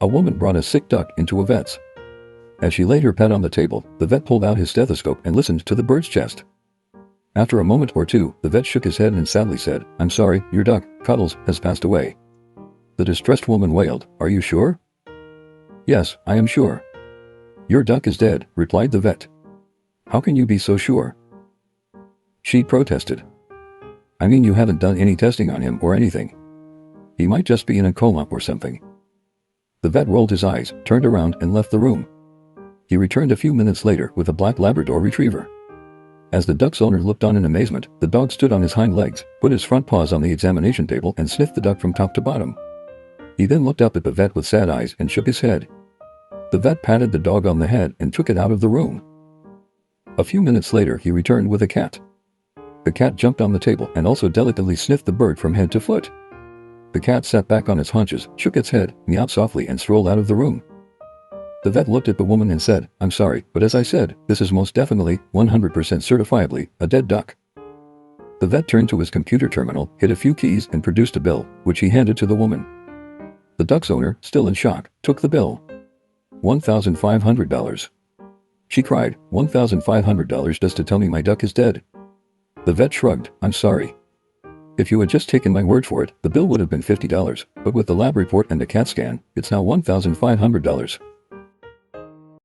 A woman brought a sick duck into a vet's. As she laid her pet on the table, the vet pulled out his stethoscope and listened to the bird's chest. After a moment or two, the vet shook his head and sadly said, "I'm sorry, your duck, Cuddles, has passed away." The distressed woman wailed, "Are you sure?" "Yes, I am sure." "Your duck is dead," replied the vet. "How can you be so sure?" She protested. "I mean, you haven't done any testing on him or anything. He might just be in a coma or something." The vet rolled his eyes, turned around and left the room. He returned a few minutes later with a black Labrador retriever. As the duck's owner looked on in amazement, the dog stood on his hind legs, put his front paws on the examination table and sniffed the duck from top to bottom. He then looked up at the vet with sad eyes and shook his head. The vet patted the dog on the head and took it out of the room. A few minutes later he returned with a cat. The cat jumped on the table and also delicately sniffed the bird from head to foot. The cat sat back on its haunches, shook its head, meowed softly and strolled out of the room. The vet looked at the woman and said, "I'm sorry, but as I said, this is most definitely, 100% certifiably, a dead duck." The vet turned to his computer terminal, hit a few keys and produced a bill, which he handed to the woman. The duck's owner, still in shock, took the bill. $1,500. She cried, $1,500 just to tell me my duck is dead? The vet shrugged, "I'm sorry. If you had just taken my word for it, the bill would have been $50, but with the lab report and the CAT scan, it's now $1,500.